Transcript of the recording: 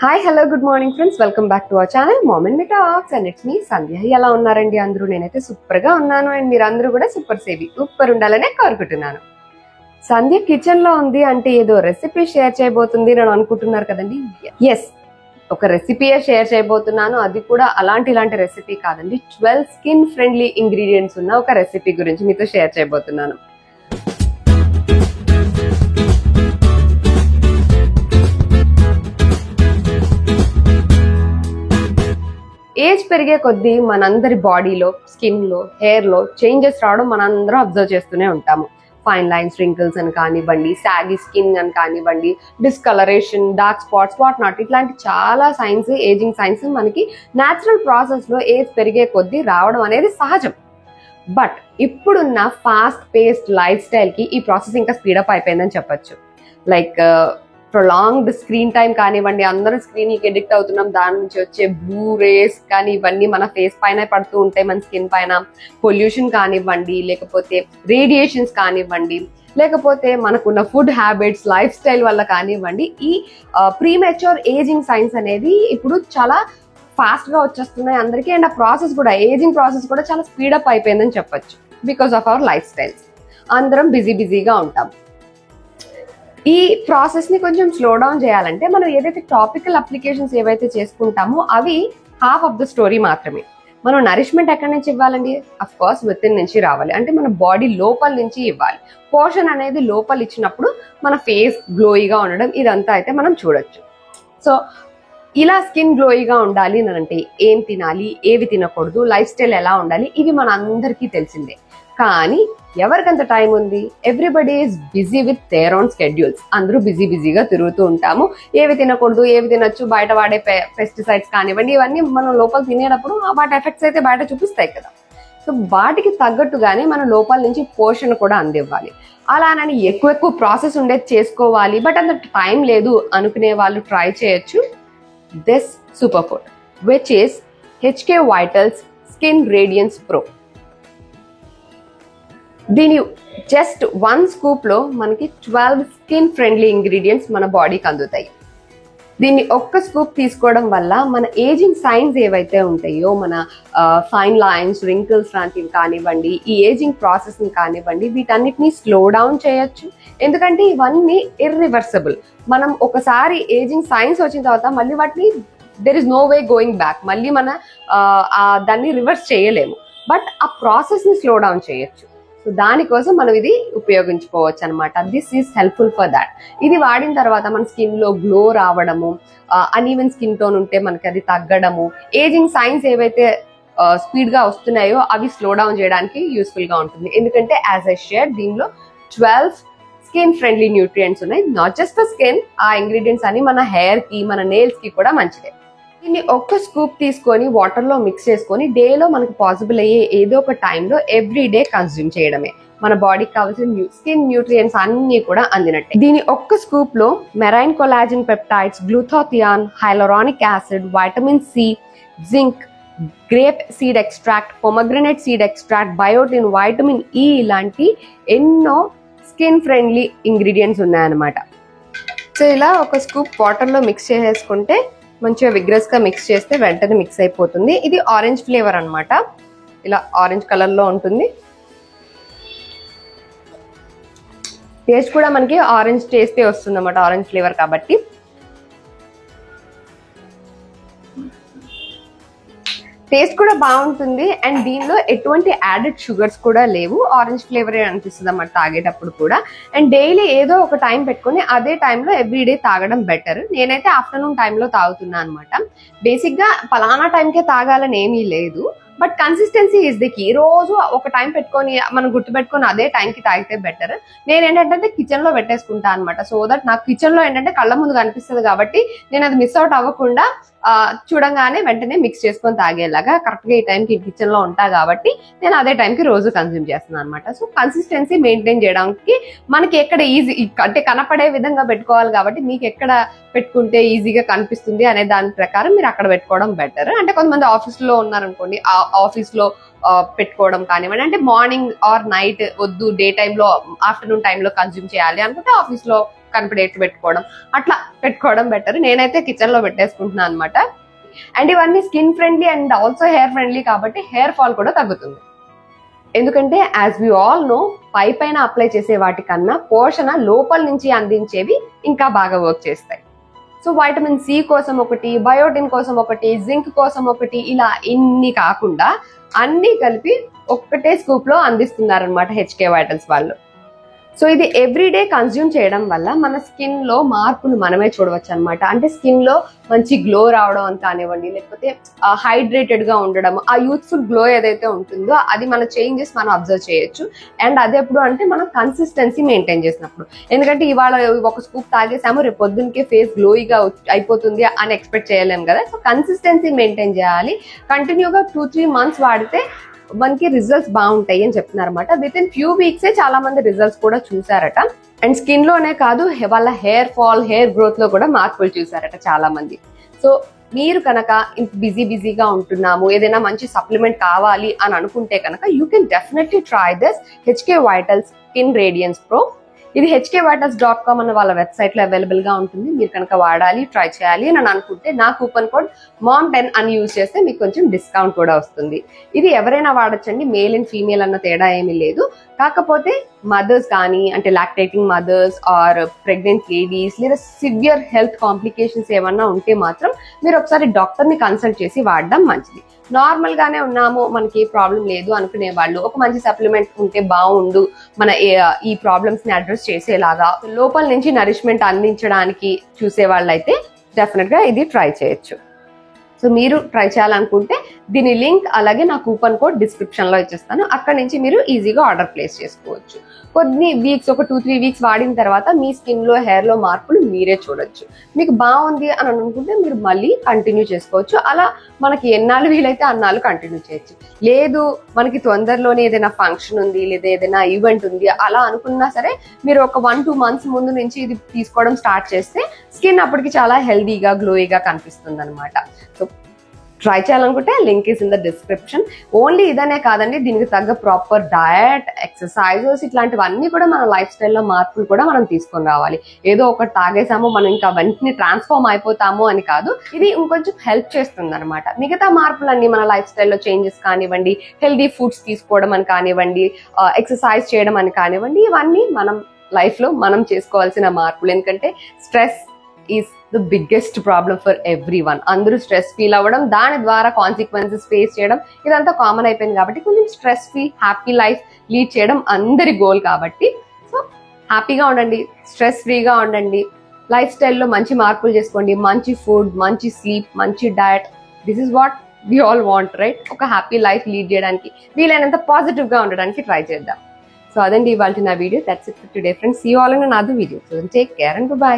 Hi hello good morning friends, welcome back to our channel mom and me talks and it's me Sandhya. ఎలా ఉన్నారండి అందరూ? నేనైతే super గా ఉన్నాను అండ్ మీరు అందరూ కూడా సూపర్ ఉండాలనే కోరుకుంటున్నాను. సంధ్య కిచెన్ లో ఉంది అంటే ఏదో రెసిపీ షేర్ చేయబోతుంది నేను అనుకుంటున్నారు కదండి. ఎస్, ఒక రెసిపీయే షేర్ చేయబోతున్నాను. అది కూడా ఇలాంటి రెసిపీ కాదండి, 12 స్కిన్ ఫ్రెండ్లీ ఇంగ్రీడియంట్స్ ఉన్న ఒక రెసిపీ గురించి మీతో షేర్ చేయబోతున్నాను. ఏజ్ పెరిగే కొద్దీ మనందరి బాడీలో, స్కిన్ లో, హెయిర్ లో చేంజెస్ రావడం మనందరం అబ్జర్వ్ చేస్తూనే ఉంటాము. ఫైన్ లైన్స్, రింకిల్స్ అని కానివ్వండి, సాగి స్కిన్ అని కానివ్వండి, discolouration, dark spots, what not, ఇట్లాంటి చాలా సైన్స్, ఏజింగ్ సైన్స్ మనకి న్యాచురల్ ప్రాసెస్ లో ఏజ్ పెరిగే కొద్దీ రావడం అనేది సహజం. బట్ ఇప్పుడున్న ఫాస్ట్ పేస్డ్ లైఫ్ స్టైల్ కి ఈ ప్రాసెస్ ఇంకా స్పీడప్ అయిపోయిందని చెప్పొచ్చు. లైక్ ప్రొలాంగ్డ్ స్క్రీన్ టైం కానివ్వండి, అందరూ స్క్రీన్ కి ఎడిక్ట్ అవుతున్నాం. దాని నుంచి వచ్చే బ్లూ రేస్ కానీ ఇవన్నీ మన ఫేస్ పైన పడుతూ ఉంటాయి, మన స్కిన్ పైన. పొల్యూషన్ కానివ్వండి, లేకపోతే రేడియేషన్స్ కానివ్వండి, లేకపోతే మనకున్న ఫుడ్ హ్యాబిట్స్, లైఫ్ స్టైల్ వల్ల కానివ్వండి, ఈ ప్రీమెచ్యూర్ ఏజింగ్ సైన్స్ అనేది ఇప్పుడు చాలా ఫాస్ట్ గా వచ్చేస్తున్నాయి అందరికీ. అండ్ ఆ ప్రాసెస్ కూడా, ఏజింగ్ ప్రాసెస్ కూడా చాలా స్పీడప్ అయిపోయిందని చెప్పొచ్చు. Because of our life styles అందరం బిజీగా ఉంటాం. ఈ ప్రాసెస్ ని కొంచెం స్లో డౌన్ చేయాలంటే మనం ఏదైతే టాపికల్ అప్లికేషన్స్ ఏవైతే చేసుకుంటామో అవి హాఫ్ ఆఫ్ ద స్టోరీ మాత్రమే. మనం నరిష్మెంట్ ఎక్కడి నుంచి ఇవ్వాలండి? అఫ్ కోర్స్ వితిన్ నుంచి రావాలి. అంటే మన బాడీ లోపల నుంచి ఇవ్వాలి. పోషన్ అనేది లోపల ఇచ్చినప్పుడు మన ఫేస్ గ్లోయిగా ఉండడం, ఇదంతా అయితే మనం చూడొచ్చు. సో ఇలా స్కిన్ గ్లోయిగా ఉండాలి అని అంటే ఏం తినాలి, ఏవి తినకూడదు, లైఫ్ స్టైల్ ఎలా ఉండాలి, ఇవి మన అందరికీ తెలిసిందే. కానీ ఎవరికంత టైం ఉంది? Everybody is busy with their own schedules. అందరూ బిజీగా తిరుగుతూ ఉంటాము. ఏవి తినకూడదు, ఏవి తినొచ్చు, బయట వాడే పెస్టిసైడ్స్ కానివ్వండి, ఇవన్నీ మనం లోపల తినేటప్పుడు వాటి ఎఫెక్ట్స్ అయితే బయట చూపిస్తాయి కదా. సో వాటికి తగ్గట్టుగానే మన లోపల నుంచి పోషణ కూడా అందివ్వాలి. అలానని ఎక్కువ ప్రాసెస్ ఉండేది చేసుకోవాలి, బట్ అంత టైం లేదు అనుకునే వాళ్ళు ట్రై చేయొచ్చు this super food, which is HK Vital's skin radiance pro. దీని జస్ట్ 1 స్కూప్ లో మనకి 12 స్కిన్ ఫ్రెండ్లీ ఇంగ్రీడియంట్స్ మన బాడీకి అందుతాయి. దీన్ని ఒక్క స్కూప్ తీసుకోవడం వల్ల మన ఏజింగ్ సైన్స్ ఏవైతే ఉంటాయో, మన ఫైన్ లైన్స్, రింకిల్స్ లాంటివి కానివ్వండి, ఈ ఏజింగ్ ప్రాసెస్ ని కానివ్వండి, వీటన్నిటిని స్లో డౌన్ చేయొచ్చు. ఎందుకంటే ఇవన్నీ ఇర్రివర్సబుల్. మనం ఒకసారి ఏజింగ్ సైన్స్ వచ్చిన తర్వాత మళ్ళీ వాటిని there is no way going back, మళ్ళీ మన దాన్ని రివర్స్ చేయలేము. బట్ ఆ ప్రాసెస్ ని స్లో డౌన్ చేయొచ్చు. సో దానికోసం మనం ఇది ఉపయోగించుకోవచ్చు అనమాట. This is helpful for that. ఇది వాడిన తర్వాత మన స్కిన్ లో గ్లో రావడము, అన్ఈవెన్ స్కిన్ టోన్ ఉంటే మనకి అది తగ్గడము, ఏజింగ్ సైన్స్ ఏవైతే స్పీడ్ గా వస్తున్నాయో అవి స్లో డౌన్ చేయడానికి యూస్ఫుల్ గా ఉంటుంది. ఎందుకంటే యాజ్ ఐ షేర్, దీనిలో 12 స్కిన్ ఫ్రెండ్లీ న్యూట్రియంట్స్ ఉన్నాయి. నాట్ జస్ట్ ద స్కిన్, ఆ ఇంగ్రీడియంట్స్ అన్ని మన హెయిర్ కి, మన నెయిల్స్ కి కూడా మంచిదే. దీన్ని ఒక్క స్కూప్ తీసుకొని వాటర్ లో మిక్స్ చేసుకొని డేలో మనకు పాసిబుల్ అయ్యే ఏదో ఒక టైంలో ఎవ్రీ డే కన్స్యూమ్ చేయడమే. మన బాడీకి కావాల్సిన స్కిన్ న్యూట్రియంట్స్ అన్ని కూడా అందినట్టే. దీని ఒక్క స్కూప్ లో marine collagen peptides, glutathione, hyaluronic acid, vitamin C, zinc, grape seed extract, pomegranate seed extract, biotin, vitamin E ఇలాంటి ఎన్నో స్కిన్ ఫ్రెండ్లీ ఇంగ్రీడియంట్స్ ఉన్నాయన్నమాట. సో ఇలా ఒక స్కూప్ వాటర్ లో మిక్స్ చేసేసుకుంటే, మంచిగా విగ్రస్ గా మిక్స్ చేస్తే వెంటనే మిక్స్ అయిపోతుంది. ఇది ఆరెంజ్ ఫ్లేవర్ అన్నమాట. ఇలా ఆరెంజ్ కలర్ లో ఉంటుంది. టేస్ట్ కూడా మనకి ఆరెంజ్ టేస్టే వస్తుంది అన్నమాట, ఆరెంజ్ ఫ్లేవర్ కాబట్టి. టేస్ట్ కూడా బాగుంటుంది. అండ్ దీనిలో ఎటువంటి యాడెడ్ షుగర్స్ కూడా లేవు. ఆరెంజ్ ఫ్లేవర్ అనిపిస్తుంది అన్నమాట తాగేటప్పుడు కూడా. అండ్ డైలీ ఏదో ఒక టైం పెట్టుకుని అదే టైంలో ఎవ్రీడే తాగడం బెటర్. నేనైతే ఆఫ్టర్నూన్ టైంలో తాగుతున్నా అనమాట. బేసిక్ గా పలానా టైంకే తాగాలని ఏమీ లేదు, but consistency is the key. రోజు ఒక టైం పెట్టుకొని మనం గుర్తుపెట్టుకొని అదే టైంకి తాగితే బెటర్. నేను ఏంటంటే కిచెన్ లో పెట్టేసుకుంటా అనమాట. సో దట్ నాకు కిచెన్ లో ఏంటంటే కళ్ళ ముందు కనిపిస్తుంది కాబట్టి నేను అది మిస్ అవుట్ అవ్వకుండా చూడంగానే వెంటనే మిక్స్ చేసుకొని తాగేలాగా కరెక్ట్ గా ఈ టైంకి కిచెన్ లో ఉంటా కాబట్టి నేను అదే టైంకి రోజు కన్స్యూమ్ చేస్తున్నాను అనమాట. సో కన్సిస్టెన్సీ మెయింటైన్ చేయడానికి మనకి ఎక్కడ ఈజీ అంటే కనపడే విధంగా పెట్టుకోవాలి కాబట్టి మీకు ఎక్కడ పెట్టుకుంటే ఈజీగా కనిపిస్తుంది అనే దాని ప్రకారం మీరు అక్కడ పెట్టుకోవడం బెటర్. అంటే కొంతమంది ఆఫీస్ లో ఉన్నారనుకోండి, ఆఫీస్ లో పెట్టుకోవడం కానివ్వండి, అంటే మార్నింగ్ ఆర్ నైట్ వద్దు, డే టైంలో, ఆఫ్టర్నూన్ టైంలో కన్స్యూమ్ చేయాలి అనుకుంటే ఆఫీస్ లో కనిపెట్టేట్టు పెట్టుకోవడం, అట్లా పెట్టుకోవడం బెటర్. నేనైతే కిచెన్ లో పెట్టేసుకుంటున్నాను అనమాట. అండ్ ఇవన్నీ skin friendly and also hair friendly కాబట్టి హెయిర్ ఫాల్ కూడా తగ్గుతుంది. ఎందుకంటే యాజ్ వి ఆల్ నో, పైన అప్లై చేసే వాటికన్నా పోషణ లోపల నుంచి అందించేవి ఇంకా బాగా వర్క్ చేస్తాయి. సో వైటమిన్ సి కోసం ఒకటి, బయోటిన్ కోసం ఒకటి, జింక్ కోసం ఒకటి, ఇలా ఇన్ని కాకుండా అన్ని కలిపి ఒక్కటే స్కూప్ లో అందిస్తున్నారనమాట హెచ్కే వైటల్స్ వాళ్ళు. సో ఇది ఎవ్రీడే కన్జ్యూమ్ చేయడం వల్ల మన స్కిన్ లో మార్పులు మనమే చూడవచ్చు అనమాట. అంటే స్కిన్ లో మంచి గ్లో రావడం అని కానివ్వండి, లేకపోతే హైడ్రేటెడ్ గా ఉండడం, ఆ యూత్ఫుల్ గ్లో ఏదైతే ఉంటుందో అది మన చేంజెస్ మనం అబ్జర్వ్ చేయొచ్చు. అండ్ అది ఎప్పుడు అంటే మనం కన్సిస్టెన్సీ మెయింటైన్ చేసినప్పుడు. ఎందుకంటే ఇవాళ ఒక స్కూప్ తాగేసాము, రేపు పొద్దున్నకే ఫేస్ గ్లోయిగా అయిపోతుంది అని ఎక్స్పెక్ట్ చేయలేము కదా. సో కన్సిస్టెన్సీ మెయింటైన్ చేయాలి. కంటిన్యూగా 2-3 months వాడితే మనకి రిజల్ట్స్ బాగుంటాయి అని చెప్తున్నారు అనమాట. విత్ ఇన్ ఫ్యూ వీక్సే చాలా మంది రిజల్ట్స్ కూడా చూసారట. అండ్ స్కిన్ లోనే కాదు, వాళ్ళ హెయిర్ ఫాల్, హెయిర్ గ్రోత్ లో కూడా మార్పులు చూసారట చాలా మంది. సో మీరు కనుక బిజీగా ఉంటున్నాము, ఏదైనా మంచి సప్లిమెంట్ కావాలి అని అనుకుంటే కనుక you can definitely try this HK Vitals skin radiance pro. ఇది hkvitals.com అన్న వాళ్ళ వెబ్సైట్ లో అవైలబుల్ గా ఉంటుంది. మీరు కనుక వాడాలి, ట్రై చేయాలి అని అనుకుంటే నా కూపన్ కోడ్ MOM10 అని యూజ్ చేస్తే మీకు కొంచెం డిస్కౌంట్ కూడా వస్తుంది. ఇది ఎవరైనా వాడచ్చండి, మేల్ అండ్ ఫీమేల్ అన్న తేడా ఏమీ లేదు. కాకపోతే మదర్స్ కానీ, అంటే lactating mothers or pregnant ladies, లేదా సివియర్ హెల్త్ కాంప్లికేషన్స్ ఏమన్నా ఉంటే మాత్రం మీరు ఒకసారి డాక్టర్ ని కన్సల్ట్ చేసి వాడడం మంచిది. నార్మల్ గానే ఉన్నాము, మనకి ఏ ప్రాబ్లం లేదు అనుకునే వాళ్ళు ఒక మంచి సప్లిమెంట్ ఉంటే బాగుండు మన ఈ ప్రాబ్లమ్స్ ని అడ్రస్ చేసేలాగా, లోపల నుంచి నరిష్మెంట్ అందించడానికి చూసే వాళ్ళైతే డెఫినెట్ గా ఇది ట్రై చేయొచ్చు. సో మీరు ట్రై చేయాలనుకుంటే దీని లింక్ అలాగే నా కూపన్ కోడ్ డిస్క్రిప్షన్ లో ఇచ్చేస్తాను. అక్కడ నుంచి మీరు ఈజీగా ఆర్డర్ ప్లేస్ చేసుకోవచ్చు. కొన్ని వీక్స్, ఒక 2-3 వీక్స్ వాడిన తర్వాత మీ స్కిన్ లో, హెయిర్ లో మార్పులు మీరే చూడొచ్చు. మీకు బాగుంది అని అనుకుంటే మీరు మళ్ళీ కంటిన్యూ చేసుకోవచ్చు. అలా మనకి ఎన్నాళ్ళు వీలైతే అన్నాళ్ళు కంటిన్యూ చేయొచ్చు. లేదు మనకి తొందరలోనే ఏదైనా ఫంక్షన్ ఉంది, లేదా ఏదైనా ఈవెంట్ ఉంది అలా అనుకున్నా సరే మీరు ఒక 1-2 months ముందు నుంచి ఇది తీసుకోవడం స్టార్ట్ చేస్తే స్కిన్ అప్పటికి చాలా హెల్దీగా, గ్లోయిగా కనిపిస్తుంది అనమాట. సో ట్రై చేయాలనుకుంటే link is in the description. Only ఇదనే కాదండి, దీనికి తగ్గ ప్రాపర్ డయట్, ఎక్సర్సైజెస్ ఇట్లాంటివన్నీ కూడా మన లైఫ్ స్టైల్లో మార్పులు కూడా మనం తీసుకొని రావాలి. ఏదో ఒకటి తాగేసాము మనం ఇంకా వెంటనే ట్రాన్స్ఫార్మ్ అయిపోతాము అని కాదు, ఇది ఇంకొంచెం హెల్ప్ చేస్తుంది అనమాట. మిగతా మార్పులన్నీ మన లైఫ్ స్టైల్లో చేంజెస్ కానివ్వండి, హెల్దీ ఫుడ్స్ తీసుకోవడం అని కానివ్వండి, ఎక్సర్సైజ్ చేయడం అని కానివ్వండి, ఇవన్నీ మనం లైఫ్ లో మనం చేసుకోవాల్సిన మార్పులు. ఎందుకంటే stress is the biggest problem for every one. అందరూ స్ట్రెస్ ఫీల్ అవ్వడం, దాని ద్వారా కాన్సిక్వెన్సెస్ ఫేస్ చేయడం, ఇదంతా కామన్ అయిపోయింది. కాబట్టి కొంచెం stress free, happy life lead చేయడం అందరి గోల్. కాబట్టి సో హ్యాపీగా ఉండండి, స్ట్రెస్ ఫ్రీగా ఉండండి, లైఫ్ స్టైల్లో మంచి మార్పులు చేసుకోండి, మంచి ఫుడ్, మంచి స్లీప్, మంచి diet. This is what we all want, right? ఒక హ్యాపీ లైఫ్ లీడ్ చేయడానికి, వీలైనంత పాజిటివ్ గా ఉండడానికి ట్రై చేద్దాం. సో అదండి ఇవాళ నా వీడియో. That's it for today friends. See you all in another video. So take care and by.